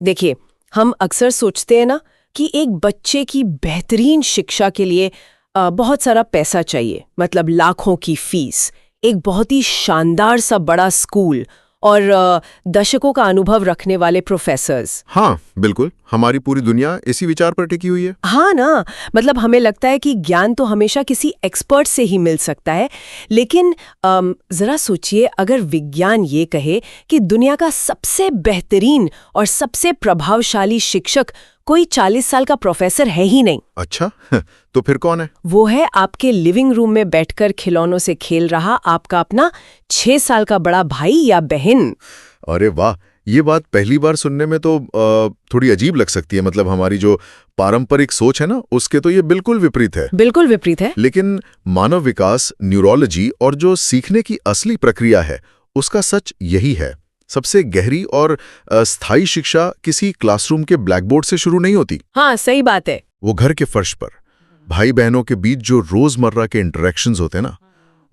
देखिए, हम अक्सर सोचते हैं ना कि एक बच्चे की बेहतरीन शिक्षा के लिए बहुत सारा पैसा चाहिए, मतलब लाखों की फीस, एक बहुत ही शानदार सा बड़ा स्कूल और दशकों का अनुभव रखने वाले प्रोफेसर्स। हाँ बिल्कुल, हमारी पूरी दुनिया इसी विचार पर टिकी हुई है। हाँ ना, मतलब हमें लगता है कि ज्ञान तो हमेशा किसी एक्सपर्ट से ही मिल सकता है, लेकिन जरा सोचिए, अगर विज्ञान ये कहे कि दुनिया का सबसे बेहतरीन और सबसे प्रभावशाली शिक्षक कोई 40 साल का प्रोफेसर है ही नहीं। अच्छा तो फिर कौन है? वो है आपके लिविंग रूम में बैठकर खिलौनों से खेल रहा आपका अपना 6 साल का बड़ा भाई या बहन। अरे वाह, ये बात पहली बार सुनने में तो थोड़ी अजीब लग सकती है। मतलब हमारी जो पारंपरिक सोच है ना, उसके तो ये बिल्कुल विपरीत है। बिल्कुल विपरीत है। लेकिन मानव विकास, न्यूरोलॉजी और जो सीखने की असली प्रक्रिया है, उसका सच यही है। सबसे गहरी और स्थायी शिक्षा किसी क्लासरूम के ब्लैकबोर्ड से शुरू नहीं होती। हाँ, सही बात है। वो घर के फर्श पर भाई बहनों के बीच जो रोजमर्रा के इंटरेक्शंस होते हैं ना,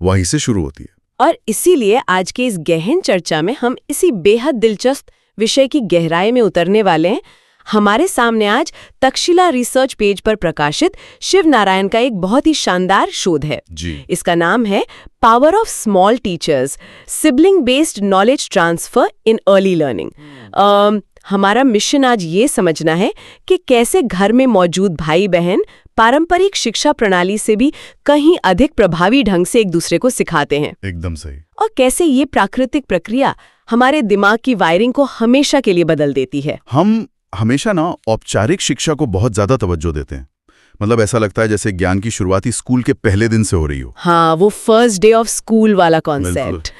वहीं से शुरू होती है। और इसीलिए आज के इस गहन चर्चा में हम इसी बेहद दिलचस्प विषय की गहराई में उतरने वाले हैं। हमारे सामने आज तक्षशिला रिसर्च पेज पर प्रकाशित शिव नारायण का एक बहुत ही शानदार शोध है जी। इसका नाम है power of small teachers, sibling based knowledge transfer in early learning. हमारा मिशन आज ये समझना है कि कैसे घर में मौजूद भाई बहन पारंपरिक शिक्षा प्रणाली से भी कहीं अधिक प्रभावी ढंग से एक दूसरे को सिखाते हैं। एकदम सही। और कैसे ये प्राकृतिक प्रक्रिया हमारे दिमाग की वायरिंग को हमेशा के लिए बदल देती है। हम हमेशा ना औपचारिक शिक्षा को बहुत ज्यादा तवज्जो देते हैं। मतलब ऐसा लगता है जैसे ज्ञान की शुरुआती स्कूल के पहले दिन से हो रही हो। हाँ, वो फर्स्ट डे ऑफ स्कूल वाला कॉन्सेप्ट।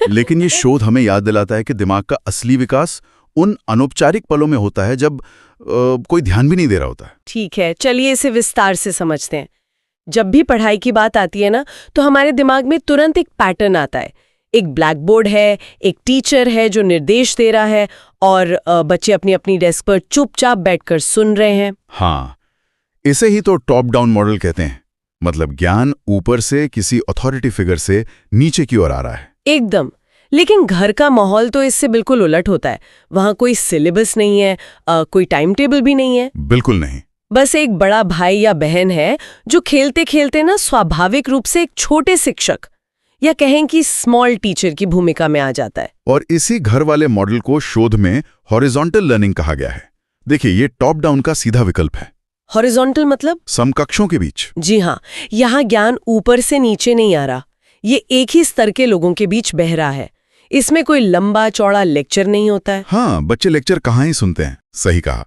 लेकिन ये शोध हमें याद दिलाता है कि दिमाग का असली विकास उन अनौपचारिक पलों में होता है जब कोई ध्यान भी नहीं दे रहा होता है। ठीक है, चलिए इसे विस्तार से समझते हैं। जब भी पढ़ाई की बात आती है ना, तो हमारे दिमाग में तुरंत एक पैटर्न आता है। एक ब्लैक बोर्ड है, एक टीचर है जो निर्देश दे रहा है और बच्चे अपनी अपनी डेस्क पर चुपचाप बैठकर सुन रहे हैं। हाँ, इसे ही तो टॉप डाउन मॉडल कहते हैं। मतलब ज्ञान ऊपर से किसी अथॉरिटी फिगर से नीचे की ओर आ रहा है। एकदम। लेकिन घर का माहौल तो इससे बिल्कुल उलट होता है। वहाँ कोई सिलेबस नहीं है, कोई टाइम टेबल भी नहीं है। बिल्कुल नहीं। बस एक बड़ा भाई या बहन है जो खेलते खेलते ना स्वाभाविक रूप से एक छोटे शिक्षक या कहें कि स्मॉल टीचर की भूमिका में आ जाता है। और इसी घर वाले मॉडल को शोध में हॉरिजॉन्टल लर्निंग कहा गया है। देखिए, ये टॉप डाउन का सीधा विकल्प है। हॉरिजॉन्टल मतलब? समकक्षों के बीच। जी हाँ, यहाँ ज्ञान ऊपर से नीचे नहीं आ रहा, ये एक ही स्तर के लोगों के बीच बह रहा है। इसमें कोई लंबा चौड़ा लेक्चर नहीं होता है। हाँ, बच्चे लेक्चर कहाँ ही सुनते हैं। सही कहा।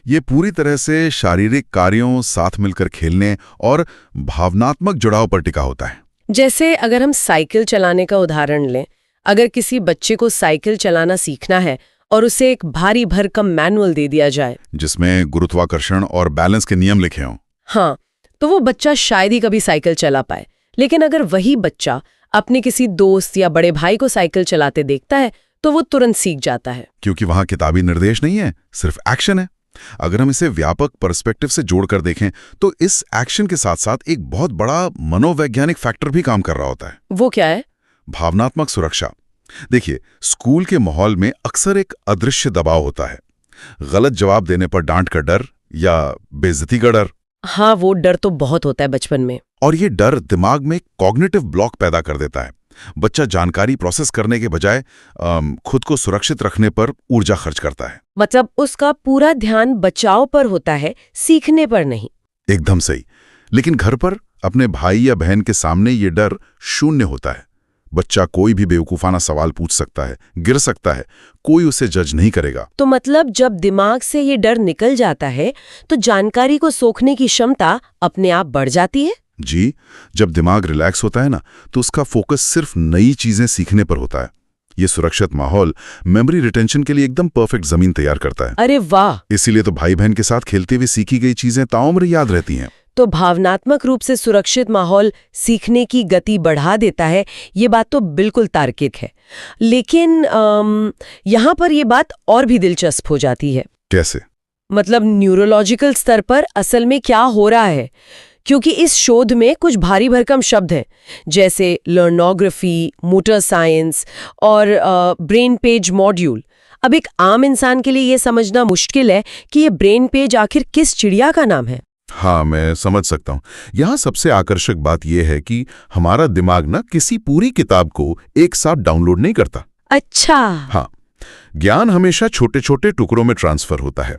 ये पूरी तरह से शारीरिक कार्यों, साथ मिलकर खेलने और भावनात्मक जुड़ाव पर टिका होता है। जैसे अगर हम साइकिल चलाने का उदाहरण लें, अगर किसी बच्चे को साइकिल चलाना सीखना है और उसे एक भारी भरकम मैनुअल दे दिया जाए जिसमें गुरुत्वाकर्षण और बैलेंस के नियम लिखे हों, हाँ, तो वो बच्चा शायद ही कभी साइकिल चला पाए। लेकिन अगर वही बच्चा अपने किसी दोस्त या बड़े भाई को साइकिल चलाते देखता है तो वो तुरंत सीख जाता है, क्योंकि वहां किताबी निर्देश नहीं है, सिर्फ एक्शन है। अगर हम इसे व्यापक पर्सपेक्टिव से जोड़कर देखें तो इस एक्शन के साथ साथ एक बहुत बड़ा मनोवैज्ञानिक फैक्टर भी काम कर रहा होता है। वो क्या है? भावनात्मक सुरक्षा। देखिए, स्कूल के माहौल में अक्सर एक अदृश्य दबाव होता है। गलत जवाब देने पर डांट का डर या बेइज्जती का डर। हाँ, वो डर तो बहुत होता है बचपन में। और ये डर दिमाग में कॉग्निटिव ब्लॉक पैदा कर देता है। बच्चा जानकारी प्रोसेस करने के बजाय खुद को सुरक्षित रखने पर ऊर्जा खर्च करता है। मतलब उसका पूरा ध्यान बचाव पर होता है, सीखने पर नहीं। एकदम सही। लेकिन घर पर अपने भाई या बहन के सामने ये डर शून्य होता है। बच्चा कोई भी बेवकूफाना सवाल पूछ सकता है, गिर सकता है, कोई उसे जज नहीं करेगा। तो मतलब जब दिमाग से ये डर निकल जाता है तो जानकारी को सोखने की क्षमता अपने आप बढ़ जाती है। जी, जब दिमाग रिलैक्स होता है ना, तो उसका फोकस सिर्फ नई चीजें सीखने पर होता है। ये सुरक्षित माहौल मेमोरी रिटेंशन के लिए एकदम परफेक्ट जमीन तैयार करता है। अरे वाह! इसीलिए तो भाई बहन के साथ खेलते हुए सीखी गई चीजें ताउम्र याद रहती हैं। तो भावनात्मक रूप से सुरक्षित माहौल सीखने की गति बढ़ा देता है, ये बात तो बिल्कुल तार्किक है। लेकिन यहाँ पर ये बात और भी दिलचस्प हो जाती है। कैसे? मतलब न्यूरोलॉजिकल स्तर पर असल में क्या हो रहा है, क्योंकि इस शोध में कुछ भारी भरकम शब्द हैं जैसे लर्नोग्राफी, मोटर साइंस और ब्रेन पेज मॉड्यूल। अब एक आम इंसान के लिए ये समझना मुश्किल है कि ये ब्रेन पेज आखिर किस चिड़िया का नाम है। हाँ, मैं समझ सकता हूँ। यहाँ सबसे आकर्षक बात यह है कि हमारा दिमाग ना किसी पूरी किताब को एक साथ डाउनलोड नहीं करता। अच्छा। हाँ, ज्ञान हमेशा छोटे छोटे टुकड़ों में ट्रांसफर होता है।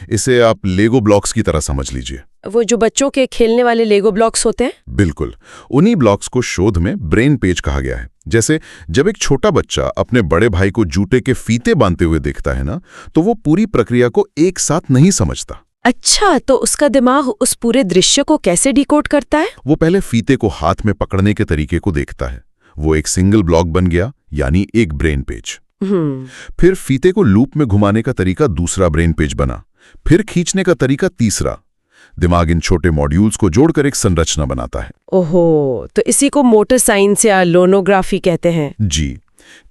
इसे आप लेगो ब्लॉक्स की तरह समझ लीजिए। वो जो बच्चों के खेलने वाले लेगो ब्लॉक्स होते हैं? बिल्कुल, उन्हीं ब्लॉक्स को शोध में ब्रेन पेज कहा गया है। जैसे जब एक छोटा बच्चा अपने बड़े भाई को जूते के फीते बांधते हुए देखता है ना, तो वो पूरी प्रक्रिया को एक साथ नहीं समझता। अच्छा, तो उसका दिमाग उस पूरे दृश्य को कैसे डिकोड करता है? वो पहले फीते को हाथ में पकड़ने के तरीके को देखता है। वो एक सिंगल ब्लॉक बन गया, यानी एक ब्रेन पेज। फिर फीते को लूप में घुमाने का तरीका दूसरा ब्रेन पेज बना, फिर खींचने का तरीका तीसरा। दिमाग इन छोटे मॉड्यूल्स को जोड़कर एक संरचना बनाता है। ओहो, तो इसी को मोटर साइंस या लोनोग्राफी कहते हैं। जी,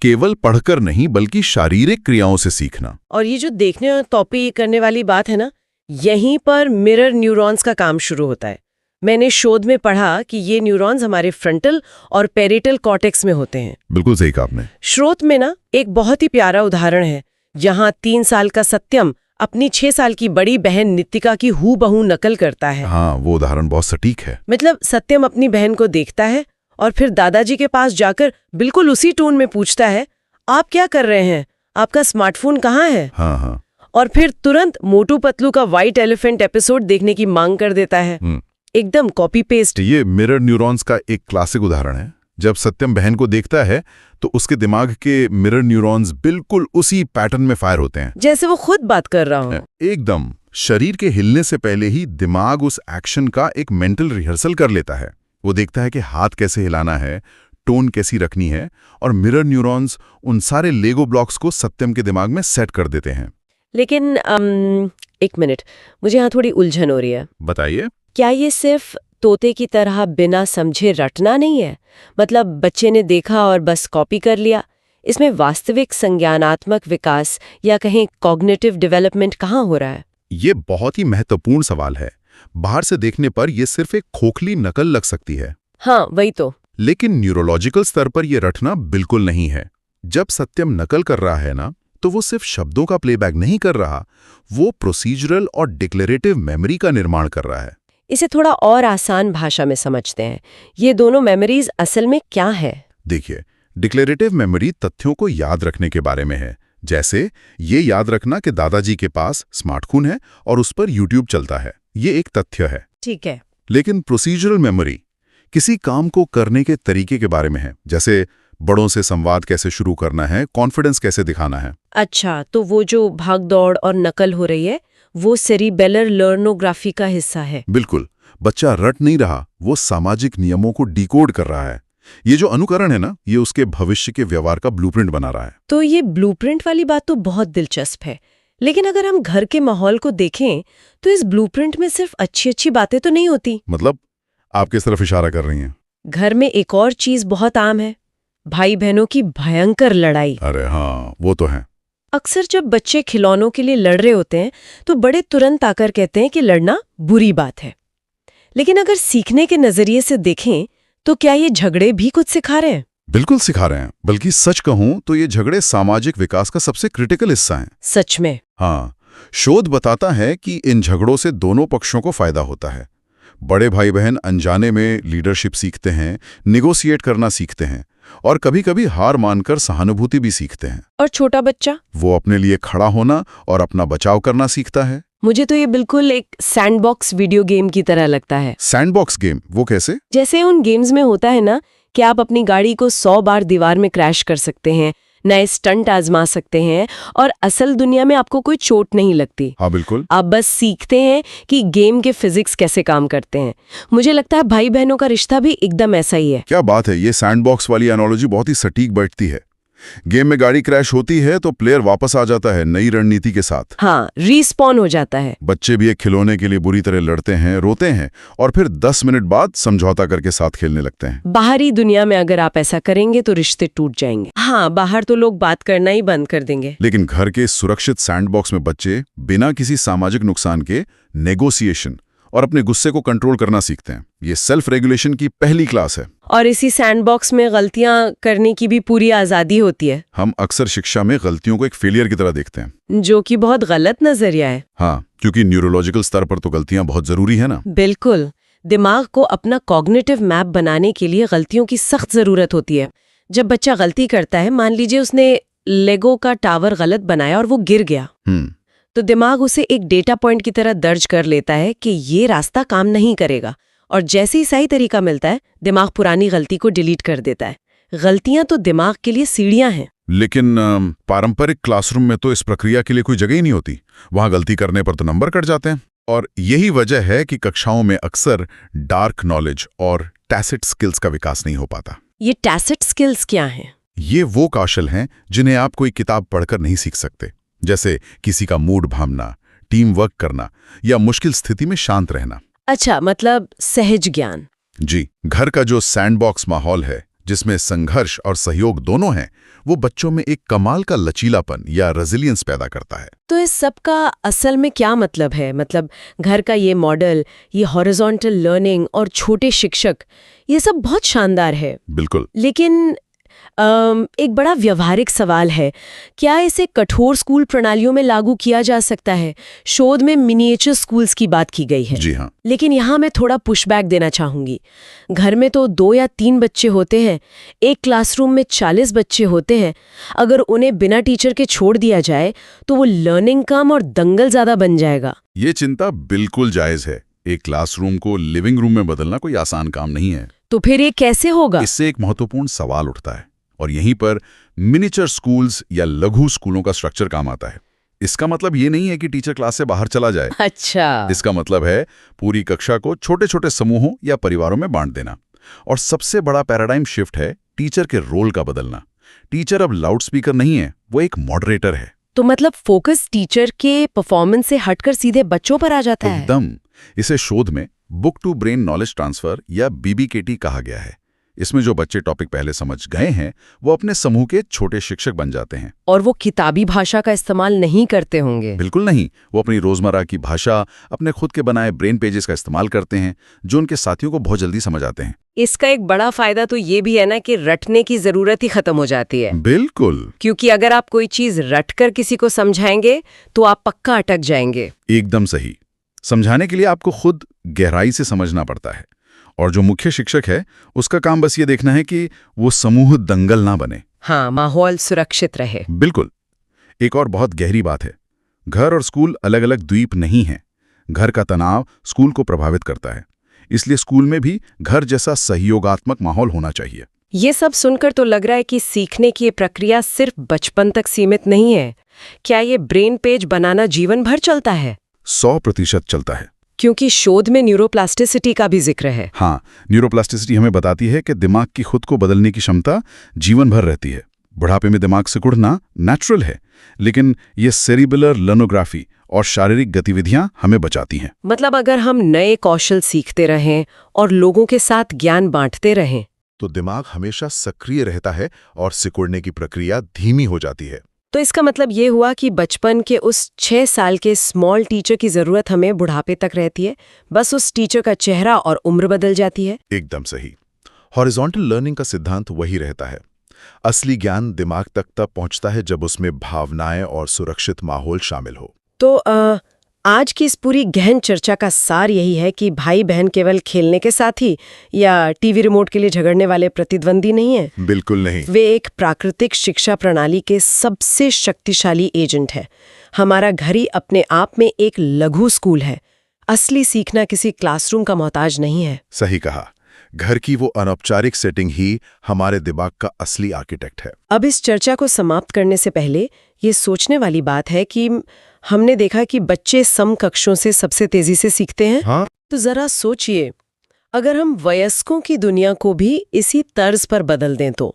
केवल पढ़कर नहीं बल्कि शारीरिक क्रियाओं से सीखना। और ये जो देखने और कॉपी करने वाली बात है ना, यहीं पर मिरर न्यूरॉन्स का काम शुरू होता है। मैंने शोध में पढ़ा कि ये न्यूरॉन्स हमारे फ्रंटल और पेरिटल कॉर्टेक्स में होते हैं। बिल्कुल सही कहा आपने। स्रोत में ना एक बहुत ही प्यारा उदाहरण है, जहाँ 3 साल का सत्यम अपनी 6 साल की बड़ी बहन नितिका की हूबहू नकल करता है। हाँ, वो उदाहरण बहुत सटीक है। मतलब सत्यम अपनी बहन को देखता है और फिर दादाजी के पास जाकर बिल्कुल उसी टोन में पूछता है, आप क्या कर रहे हैं, आपका स्मार्टफोन कहाँ है? हाँ। और फिर तुरंत मोटू पतलू का व्हाइट एलिफेंट एपिसोड देखने की मांग कर देता है। एकदम कॉपी पेस्ट। ये मिरर न्यूरॉन्स का एक क्लासिक उदाहरण है। जब सत्यम बहन को देखता है तो उसके दिमाग के मिरर न्यूरॉन्स बिल्कुल उसी पैटर्न में फायर होते हैं, जैसे वो खुद बात कर रहा हो। एकदम। शरीर के हिलने से पहले ही दिमाग उस एक्शन का एक मेंटल रिहर्सल कर लेता है। वो देखता है कि हाथ कैसे हिलाना है, टोन कैसी रखनी है, और मिरर न्यूरॉन्स उन सारे लेगो ब्लॉक्स को सत्यम के दिमाग में सेट कर देते हैं। लेकिन एक मिनट, मुझे यहाँ थोड़ी उलझन हो रही है। बताइए। क्या ये सिर्फ तोते की तरह बिना समझे रटना नहीं है? मतलब बच्चे ने देखा और बस कॉपी कर लिया। इसमें वास्तविक संज्ञानात्मक विकास या कहीं कॉग्निटिव डेवलपमेंट कहाँ हो रहा है? ये बहुत ही महत्वपूर्ण सवाल है। बाहर से देखने पर यह सिर्फ एक खोखली नकल लग सकती है। हाँ, वही तो। लेकिन न्यूरोलॉजिकल स्तर पर यह रटना बिल्कुल नहीं है। जब सत्यम नकल कर रहा है ना, तो वो सिर्फ शब्दों का प्लेबैक नहीं कर रहा, वो प्रोसीजरल और डिक्लेरेटिव मेमोरी का निर्माण कर रहा है। इसे थोड़ा और आसान भाषा में समझते हैं। ये दोनों मेमोरीज असल में क्या है? देखिए, डिक्लेरेटिव मेमोरी तथ्यों को याद रखने के बारे में है। जैसे ये याद रखना कि दादाजी के पास स्मार्टफोन है और उस पर यूट्यूब चलता है, ये एक तथ्य है। ठीक है। लेकिन प्रोसीजरल मेमोरी किसी काम को करने के तरीके के बारे में है। जैसे बड़ों से संवाद कैसे शुरू करना है, कॉन्फिडेंस कैसे दिखाना है। अच्छा, तो वो जो भाग दौड़ और नकल हो रही है, वो सेरिबेलर लर्नोग्राफी का हिस्सा है। बिल्कुल। बच्चा रट नहीं रहा, वो सामाजिक नियमों को डिकोड कर रहा है। ये जो अनुकरण है ना, ये उसके भविष्य के व्यवहार का ब्लूप्रिंट बना रहा है। तो ये ब्लूप्रिंट वाली बात तो बहुत दिलचस्प है। लेकिन अगर हम घर के माहौल को देखें तो इस ब्लूप्रिंट में सिर्फ अच्छी बातें तो नहीं होती। मतलब आप किस तरफ इशारा कर रही हैं? घर में एक और चीज बहुत आम है, भाई बहनों की भयंकर लड़ाई। अरे हाँ, वो तो है। अक्सर जब बच्चे खिलौनों के लिए लड़ रहे होते हैं तो बड़े तुरंत आकर कहते हैं कि लड़ना बुरी बात है। लेकिन अगर सीखने के नजरिए से देखें तो क्या ये झगड़े भी कुछ सिखा रहे हैं? बिल्कुल सिखा रहे हैं। बल्कि सच कहूं तो ये झगड़े सामाजिक विकास का सबसे क्रिटिकल हिस्सा हैं। सच में? हाँ, शोध बताता है कि इन झगड़ों से दोनों पक्षों को फायदा होता है। बड़े भाई बहन अनजाने में लीडरशिप सीखते हैं, निगोशिएट करना सीखते हैं, और कभी-कभी हार मानकर सहानुभूति भी सीखते हैं। और छोटा बच्चा? वो अपने लिए खड़ा होना और अपना बचाव करना सीखता है। मुझे तो ये बिल्कुल एक सैंडबॉक्स वीडियो गेम की तरह लगता है। Sandbox game? वो कैसे? जैसे उन गेम्स में होता है ना कि आप अपनी गाड़ी को 100 बार दीवार में क्रैश कर सकते हैं, नए स्टंट आजमा सकते हैं, और असल दुनिया में आपको कोई चोट नहीं लगती। हाँ बिल्कुल। आप बस सीखते हैं कि गेम के फिजिक्स कैसे काम करते हैं। मुझे लगता है भाई बहनों का रिश्ता भी एकदम ऐसा ही है। क्या बात है, ये सैंडबॉक्स वाली एनालॉजी बहुत ही सटीक बैठती है। गेम में गाड़ी क्रैश होती है तो प्लेयर वापस आ जाता है नई रणनीति के साथ। हाँ, रीस्पॉन हो जाता है। बच्चे भी एक खिलौने के लिए बुरी तरह लड़ते हैं, रोते हैं, और फिर 10 मिनट बाद समझौता करके साथ खेलने लगते हैं। बाहरी दुनिया में अगर आप ऐसा करेंगे तो रिश्ते टूट जाएंगे। हाँ, बाहर तो लोग बात करना ही बंद कर देंगे। लेकिन घर के सुरक्षित सैंडबॉक्स में बच्चे बिना किसी सामाजिक नुकसान के नेगोशिएशन और अपने गुस्से को कंट्रोल करना सीखते हैं। ये सेल्फ रेगुलेशन की पहली क्लास है। और इसी सैंडबॉक्स में गलतियां करने की भी पूरी आजादी होती है, हम अक्सर शिक्षा में गलतियों को एक फेलियर की तरह देखते हैं, जो कि बहुत गलत नजरिया है। हाँ, क्योंकि न्यूरोलॉजिकल स्तर पर तो गलतियां बहुत जरूरी है ना। बिल्कुल, दिमाग को अपना कॉग्निटिव मैप बनाने के लिए गलतियों की सख्त जरूरत होती है। जब बच्चा गलती करता है, मान लीजिए उसने लेगो का टावर गलत बनाया और वो गिर गया, तो दिमाग उसे एक डेटा पॉइंट की तरह दर्ज कर लेता है कि ये रास्ता काम नहीं करेगा, और जैसे ही सही तरीका मिलता है दिमाग पुरानी गलती को डिलीट कर देता है। गलतियां तो दिमाग के लिए सीढ़ियां हैं। लेकिन पारंपरिक क्लासरूम में तो इस प्रक्रिया के लिए कोई जगह ही नहीं होती। वहां गलती करने पर तो नंबर कट जाते हैं। और यही वजह है कि कक्षाओं में अक्सर डार्क नॉलेज और टैसिट स्किल्स का विकास नहीं हो पाता। ये टैसिट स्किल्स क्या हैं? ये वो कौशल हैं जिन्हें आप कोई किताब पढ़कर नहीं सीख सकते, जैसे किसी का मूड भांपना, टीम वर्क करना या मुश्किल स्थिति में शांत रहना। अच्छा, मतलब सहज ज्ञान। जी, घर का जो सैंडबॉक्स माहौल है, जिसमें संघर्ष और सहयोग दोनों हैं, वो बच्चों में एक कमाल का लचीलापन या रेजिलियंस पैदा करता है। तो इस सब का असल में क्या मतलब है? मतलब घर का ये मॉडल, ये हॉरिजॉन्टल लर्निंग और छोटे शिक्षक, ये सब बहुत शानदार है। बिल्कुल। लेकिन एक बड़ा व्यवहारिक सवाल है, क्या इसे कठोर स्कूल प्रणालियों में लागू किया जा सकता है? शोध में मिनिएचर स्कूल्स की बात की गई है। जी हाँ। लेकिन यहाँ मैं थोड़ा पुशबैक देना चाहूंगी। घर में तो 2 या 3 बच्चे होते हैं, एक क्लासरूम में 40 बच्चे होते हैं। अगर उन्हें बिना टीचर के छोड़ दिया जाए तो वो लर्निंग कम और दंगल ज्यादा बन जाएगा। ये चिंता बिल्कुल जायज है। एक क्लासरूम को लिविंग रूम में बदलना कोई आसान काम नहीं है। तो फिर ये कैसे होगा? इससे एक महत्वपूर्ण सवाल उठता है, और यहीं पर मिनिएचर स्कूल्स या लघु स्कूलों का स्ट्रक्चर काम आता है। इसका मतलब ये नहीं है कि टीचर क्लास से बाहर चला जाए। अच्छा। इसका मतलब है पूरी कक्षा को छोटे छोटे समूहों या परिवारों में बांट देना। और सबसे बड़ा पैराडाइम शिफ्ट है टीचर के रोल का बदलना। टीचर अब लाउड स्पीकर नहीं है, वो एक मॉडरेटर है। तो मतलब फोकस टीचर के परफॉर्मेंस से हटकर सीधे बच्चों पर आ जाता है। एकदम। इसे शोध में book to brain knowledge transfer या BBKT कहा गया है। इसमें जो बच्चे टॉपिक पहले समझ गए हैं, वो अपने समूह के छोटे शिक्षक बन जाते हैं। और वो किताबी भाषा का इस्तेमाल नहीं करते होंगे? बिल्कुल नहीं। वो अपनी रोजमर्रा की भाषा, अपने खुद के बनाए ब्रेन पेजेस का इस्तेमाल करते हैं, जो उनके साथियों को बहुत जल्दी समझ आते हैं। इसका एक बड़ा फायदा तो ये भी है ना कि रटने की जरूरत ही खत्म हो जाती है। बिल्कुल। क्योंकि अगर आप कोई चीज रटकर किसी को समझाएंगे तो आप पक्का अटक जाएंगे। एकदम सही। समझाने के लिए आपको खुद गहराई से समझना पड़ता है, और जो मुख्य शिक्षक है उसका काम बस ये देखना है कि वो समूह दंगल ना बने। हाँ, माहौल सुरक्षित रहे। बिल्कुल। एक और बहुत गहरी बात है, घर और स्कूल अलग अलग द्वीप नहीं हैं। घर का तनाव स्कूल को प्रभावित करता है, इसलिए स्कूल में भी घर जैसा सहयोगात्मक माहौल होना चाहिए। ये सब सुनकर तो लग रहा है कि सीखने की ये प्रक्रिया सिर्फ बचपन तक सीमित नहीं है। क्या ये ब्रेन पेज बनाना जीवन भर चलता है? 100% चलता है। क्योंकि शोध में न्यूरोप्लास्टिसिटी का भी जिक्र है। हाँ, न्यूरोप्लास्टिसिटी हमें बताती है कि दिमाग की खुद को बदलने की क्षमता जीवन भर रहती है। बुढ़ापे में दिमाग सिकुड़ना नेचुरल है, लेकिन ये सेरिबुलर लर्नोग्राफी और शारीरिक गतिविधियां हमें बचाती हैं। मतलब अगर हम नए कौशल सीखते रहें और लोगों के साथ ज्ञान बांटते रहें, तो दिमाग हमेशा सक्रिय रहता है और सिकुड़ने की प्रक्रिया धीमी हो जाती है। तो इसका मतलब ये हुआ कि बचपन के उस 6 साल के स्मॉल टीचर की जरूरत हमें बुढ़ापे तक रहती है। बस उस टीचर का चेहरा और उम्र बदल जाती है। एकदम सही। हॉरिजॉन्टल लर्निंग का सिद्धांत वही रहता है। असली ज्ञान दिमाग तक तब पहुंचता है जब उसमें भावनाएं और सुरक्षित माहौल शामिल हो। तो आज की इस पूरी गहन चर्चा का सार यही है कि भाई बहन केवल खेलने के साथी या टीवी रिमोट के लिए झगड़ने वाले प्रतिद्वंदी नहीं है। बिल्कुल नहीं। वे एक प्राकृतिक शिक्षा प्रणाली के सबसे शक्तिशाली एजेंट है। हमारा घर ही अपने आप में एक लघु स्कूल है। असली सीखना किसी क्लासरूम का मोहताज नहीं है। सही कहा। घर की वो अनौपचारिक सेटिंग ही हमारे दिमाग का असली आर्किटेक्ट है। अब इस चर्चा को समाप्त करने से पहले ये सोचने वाली बात है कि हमने देखा कि बच्चे समकक्षों से सबसे तेजी से सीखते हैं। हाँ? तो जरा सोचिए, अगर हम वयस्कों की दुनिया को भी इसी तर्ज पर बदल दें तो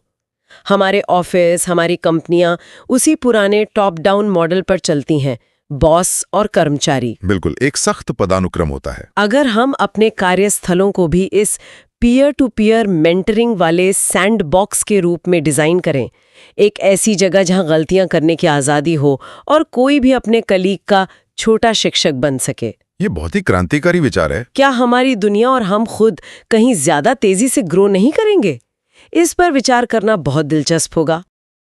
हमारे ऑफिस, हमारी कंपनियां उसी पुराने टॉप डाउन मॉडल पर चलती हैं, बॉस और कर्मचारी। बिल्कुल, एक सख्त पदानुक्रम होता है। अगर हम अपने कार्यस्थलों को भी इस पीयर टू पीयर मेंटरिंग वाले सैंडबॉक्स के रूप में डिजाइन करें, एक ऐसी जगह जहां गलतियां करने की आजादी हो और कोई भी अपने कलीग का छोटा शिक्षक बन सके, ये बहुत ही क्रांतिकारी विचार है। क्या हमारी दुनिया और हम खुद कहीं ज्यादा तेजी से ग्रो नहीं करेंगे? इस पर विचार करना बहुत दिलचस्प होगा।